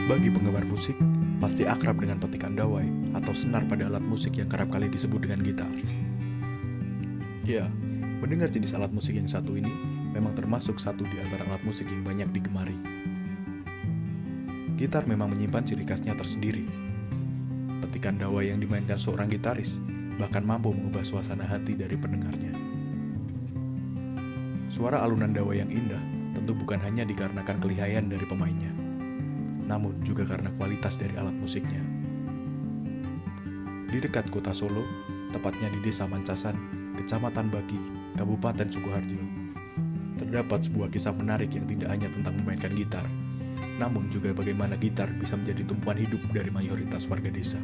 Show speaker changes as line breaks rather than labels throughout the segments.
Bagi penggemar musik, pasti akrab dengan petikan dawai atau senar pada alat musik yang kerap kali disebut dengan gitar. Ya, mendengar jenis alat musik yang satu ini memang termasuk satu di antara alat musik yang banyak digemari. Gitar memang menyimpan ciri khasnya tersendiri. Petikan dawai yang dimainkan seorang gitaris bahkan mampu mengubah suasana hati dari pendengarnya. Suara alunan dawai yang indah tentu bukan hanya dikarenakan kelihayan dari pemainnya, namun juga karena kualitas dari alat musiknya. Di dekat kota Solo, tepatnya di Desa Mancasan, Kecamatan Baki, Kabupaten Sukoharjo, terdapat sebuah kisah menarik yang tidak hanya tentang memainkan gitar, namun juga bagaimana gitar bisa menjadi tumpuan hidup dari mayoritas warga desa.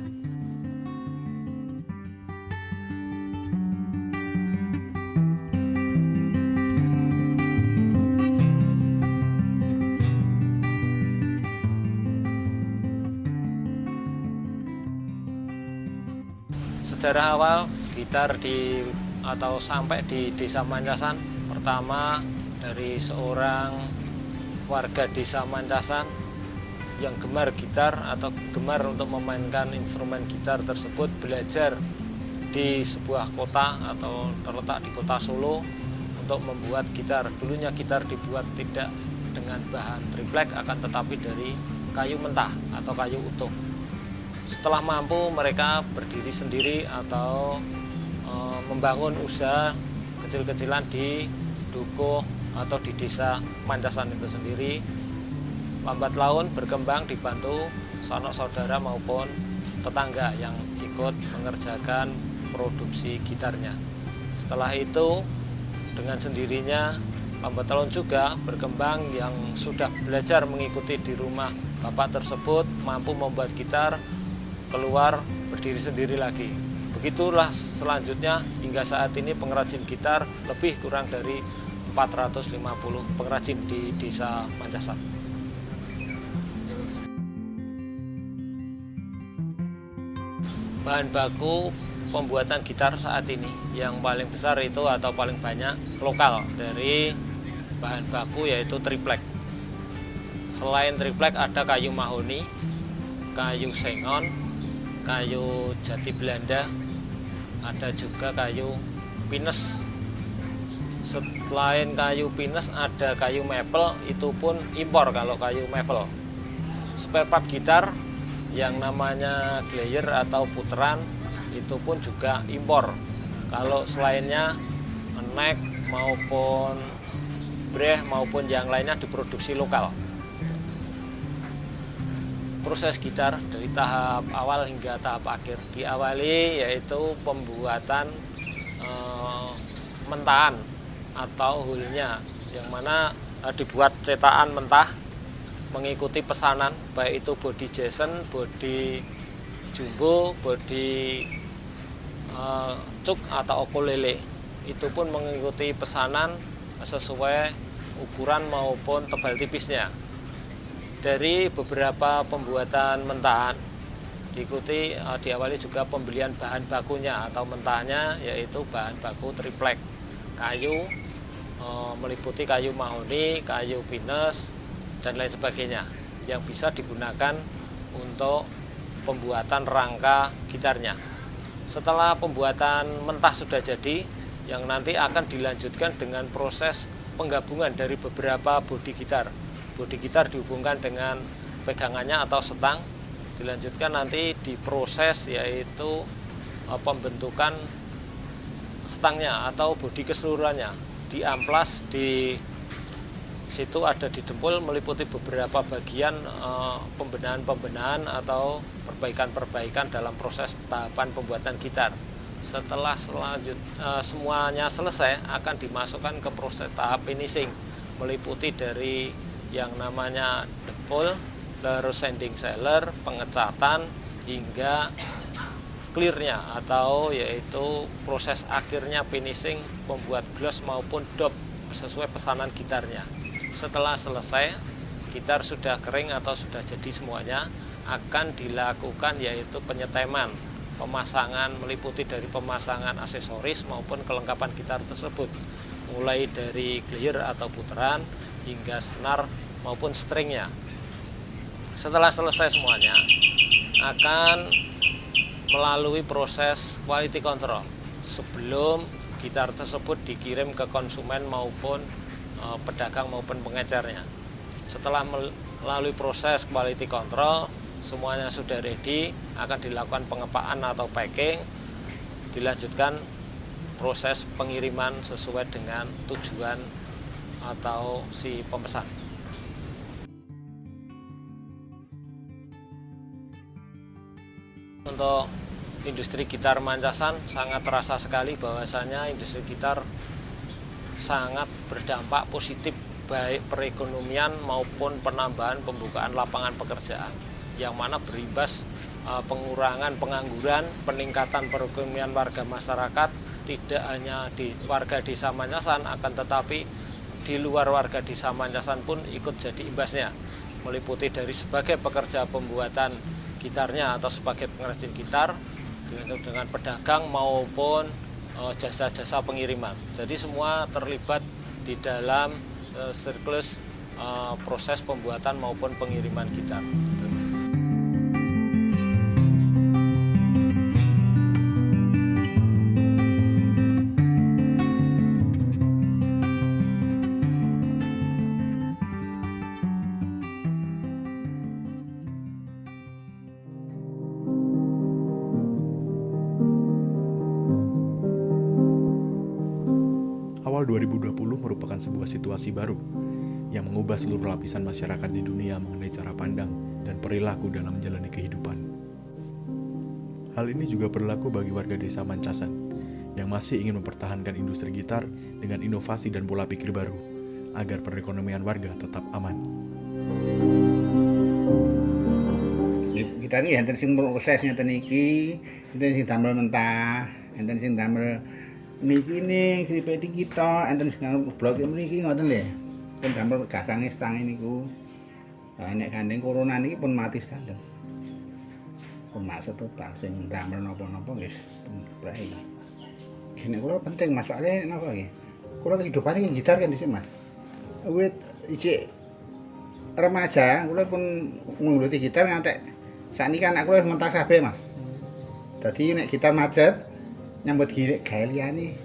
Sejarah awal gitar sampai di Desa Mancasan pertama dari seorang warga Desa Mancasan yang gemar gitar atau gemar untuk memainkan instrumen gitar tersebut, belajar di sebuah kota atau terletak di kota Solo untuk membuat gitar. Dulunya gitar dibuat tidak dengan bahan triplek, akan tetapi dari kayu mentah atau kayu utuh. Setelah mampu, mereka berdiri sendiri atau membangun usaha kecil-kecilan di dukuh atau di Desa Mancasan itu sendiri. Lambat laun berkembang dibantu sanak saudara maupun tetangga yang ikut mengerjakan produksi gitarnya. Setelah itu dengan sendirinya lambat laun juga berkembang yang sudah belajar mengikuti di rumah bapak tersebut mampu membuat gitar, keluar berdiri sendiri lagi. Begitulah selanjutnya hingga saat ini pengrajin gitar lebih kurang dari 450 pengrajin di Desa Mancasan. Bahan baku pembuatan gitar saat ini yang paling besar itu atau paling banyak lokal dari bahan baku yaitu triplek. Selain triplek ada kayu mahoni, kayu sengon, kayu jati Belanda, ada juga kayu pinus. Selain kayu pinus ada kayu maple, itu pun impor kalau kayu maple. Spare part gitar yang namanya glayer atau puteran itu pun juga impor. Kalau selainnya neck maupun breh maupun yang lainnya diproduksi lokal. Proses gitar dari tahap awal hingga tahap akhir diawali yaitu pembuatan mentahan atau hulnya, yang mana dibuat cetakan mentah mengikuti pesanan, baik itu body Jason, body jumbo, body cuk atau ukulele. Itu pun mengikuti pesanan sesuai ukuran maupun tebal tipisnya. Dari beberapa pembuatan mentahan diawali juga pembelian bahan bakunya atau mentahnya, yaitu bahan baku triplek kayu, meliputi kayu mahoni, kayu pinus dan lain sebagainya yang bisa digunakan untuk pembuatan rangka gitarnya. Setelah pembuatan mentah sudah jadi, yang nanti akan dilanjutkan dengan proses penggabungan dari beberapa bodi gitar. Bodi gitar dihubungkan dengan pegangannya atau setang, dilanjutkan nanti diproses yaitu pembentukan setangnya atau bodi keseluruhannya, diamplas. Di situ ada didempul meliputi beberapa bagian pembenahan atau perbaikan dalam proses tahapan pembuatan gitar. Setelah semuanya selesai, akan dimasukkan ke proses tahap finishing, meliputi dari yang namanya dempul, terus sanding sealer, pengecatan hingga clearnya atau yaitu proses akhirnya finishing membuat gloss maupun dop sesuai pesanan gitarnya. Setelah selesai, gitar sudah kering atau sudah jadi semuanya, akan dilakukan yaitu penyeteman, pemasangan meliputi dari pemasangan aksesoris maupun kelengkapan gitar tersebut, mulai dari glayer atau puteran hingga senar maupun stringnya. Setelah selesai semuanya, akan melalui proses quality control sebelum gitar tersebut dikirim ke konsumen maupun pedagang maupun pengecernya. Setelah melalui proses quality control, semuanya sudah ready, akan dilakukan pengepaan atau packing, dilanjutkan proses pengiriman sesuai dengan tujuan atau si pemesan. Untuk industri gitar Mancasan sangat terasa sekali bahwasanya industri gitar sangat berdampak positif baik perekonomian maupun penambahan pembukaan lapangan pekerjaan, yang mana berimbas pengurangan pengangguran, peningkatan perekonomian warga masyarakat, tidak hanya di warga desa Mancasan, akan tetapi di luar warga desa Mancasan pun ikut jadi imbasnya, meliputi dari sebagai pekerja pembuatan gitarnya atau sebagai pengrajin gitar, dengan pedagang maupun jasa-jasa pengiriman. Jadi semua terlibat di dalam siklus proses pembuatan maupun pengiriman gitar.
Awal 2020 merupakan sebuah situasi baru yang mengubah seluruh lapisan masyarakat di dunia mengenai cara pandang dan perilaku dalam menjalani kehidupan. Hal ini juga berlaku bagi warga desa Mancasan yang masih ingin mempertahankan industri gitar dengan inovasi dan pola pikir baru agar perekonomian warga tetap aman.
Gitar iki enten sing proses ngeten iki, enten sing damel mentah, enten sing damel niki ning sripeti kita, enten sing bloke mriki ngoten lho. Pun damel gasange stange niku. Nek gandeng corona niki pun mati standar. Pemasok total sing damel napa-napa wis prae. Nek kula penting Mas soalé napa nggih. Kula kehidupane gitar kan dhisik Mas. Wit ijik remaja kula pun nguluti gitar ngantek sakniki anak kula wis mentas kabeh Mas. Dadi nek gitar macet nyambut gawe liyane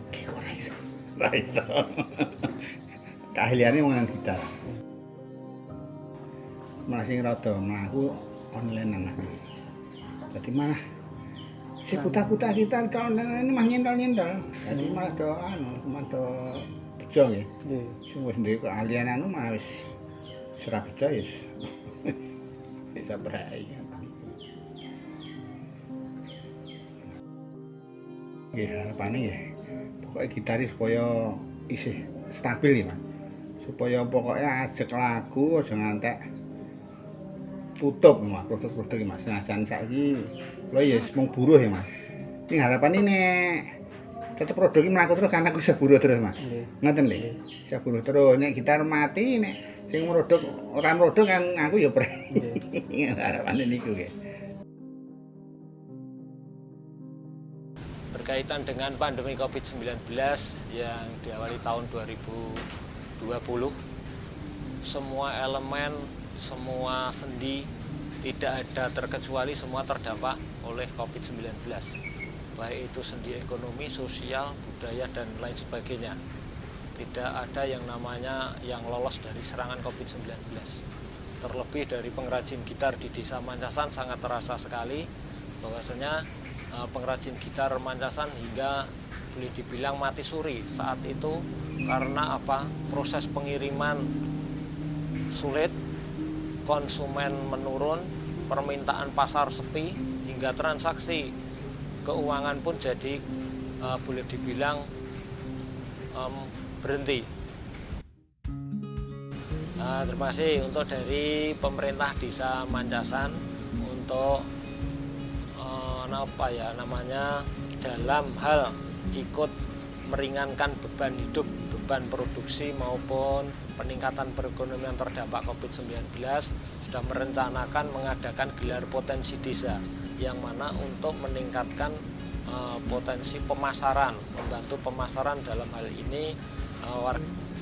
iki kok ora iso. Ora iso. Keahliane wong gitar. Malah sing rada mlaku online Mas. Dadi malah si puta-puta gitar kalau ini mah nyendal-nyendal. Dadi malah do do bejo nggih. Sing wis duwe keahlian anu mah wis ora bejo wis. Bisa berai. Nggih harapane nggih. Pokoke gitaris supaya isih stabil nih Mas. Supaya pokoknya ajek lagu aja ngantek tutup Mas, produk-produk Mas. Senajan saiki lho ya mung buruh ya Mas. Ning harapane nek tetep produk iki mlaku terus kan aku bisa buruh terus Mas. Ngoten lho. Bisa buruh terus nek gitar mati nek sing produk ora produk kan aku ya pre. Harapane niku nggih.
Berkaitan dengan pandemi COVID-19 yang diawali tahun 2020, semua elemen, semua sendi tidak ada terkecuali semua terdampak oleh COVID-19. Baik itu sendi ekonomi, sosial, budaya, dan lain sebagainya. Tidak ada yang namanya yang lolos dari serangan COVID-19. Terlebih dari pengrajin gitar di desa Mancasan sangat terasa sekali bahwasanya pengrajin gitar Mancasan hingga boleh dibilang mati suri saat itu karena apa? Proses pengiriman sulit, konsumen menurun, permintaan pasar sepi, hingga transaksi keuangan pun jadi boleh dibilang berhenti. Terima kasih untuk dari pemerintah desa Mancasan untuk dalam hal ikut meringankan beban hidup, beban produksi maupun peningkatan perekonomian terdampak COVID-19 sudah merencanakan mengadakan gelar potensi desa yang mana untuk meningkatkan potensi pemasaran, membantu pemasaran dalam hal ini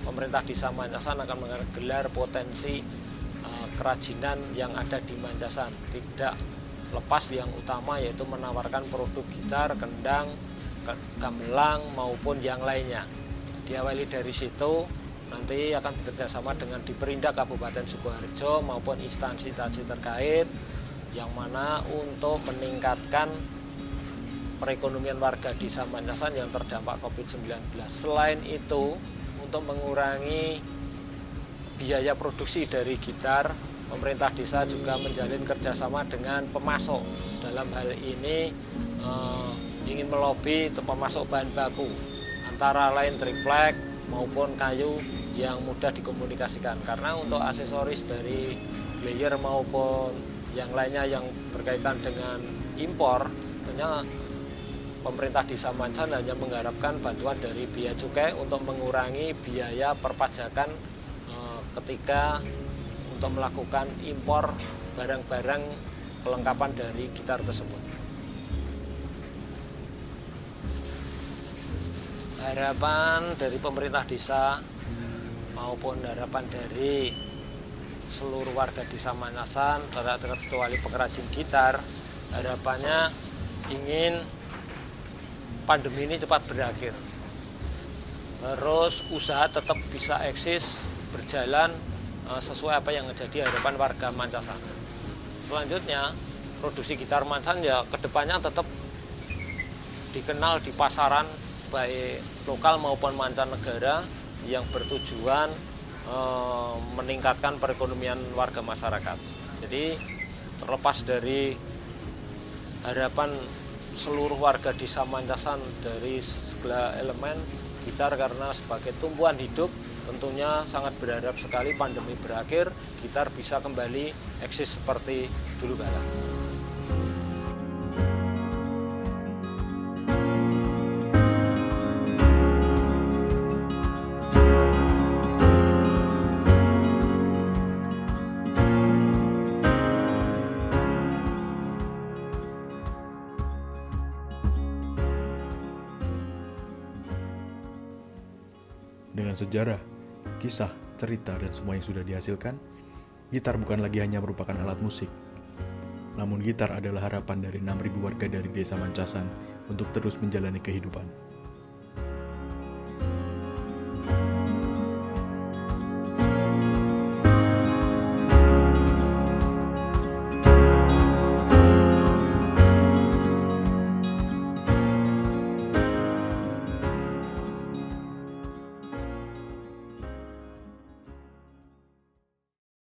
pemerintah desa Mancasan akan menggelar potensi kerajinan yang ada di Mancasan. Tidak lepas yang utama yaitu menawarkan produk gitar, kendang, gamelan maupun yang lainnya. Diawali dari situ, nanti akan bekerjasama dengan Diperindak Kabupaten Sukoharjo maupun instansi-instansi terkait yang mana untuk meningkatkan perekonomian warga desa Mancasan yang terdampak COVID-19. Selain itu, untuk mengurangi biaya produksi dari gitar, pemerintah desa juga menjalin kerjasama dengan pemasok. Dalam hal ini ingin melobi untuk pemasok bahan baku, antara lain triplek maupun kayu yang mudah dikomunikasikan. Karena untuk aksesoris dari player maupun yang lainnya yang berkaitan dengan impor, tentunya pemerintah desa Mancasan hanya mengharapkan bantuan dari bea cukai untuk mengurangi biaya perpajakan ketika untuk melakukan impor barang-barang kelengkapan dari gitar tersebut. Harapan dari pemerintah desa maupun harapan dari seluruh warga desa Mancasan, terkecuali pengrajin gitar, harapannya ingin pandemi ini cepat berakhir. Terus usaha tetap bisa eksis, berjalan sesuai apa yang menjadi harapan warga Mancasan. Selanjutnya, produksi gitar Mancasan ya kedepannya tetap dikenal di pasaran baik lokal maupun mancanegara yang bertujuan meningkatkan perekonomian warga masyarakat. Jadi terlepas dari harapan seluruh warga desa Mancasan dari segala elemen, gitar karena sebagai tumpuan hidup tentunya sangat berharap sekali pandemi berakhir, gitar bisa kembali eksis seperti dulu kala.
Dengan sejarah, kisah, cerita, dan semua yang sudah dihasilkan, gitar bukan lagi hanya merupakan alat musik. Namun gitar adalah harapan dari 6.000 warga dari desa Mancasan untuk terus menjalani kehidupan.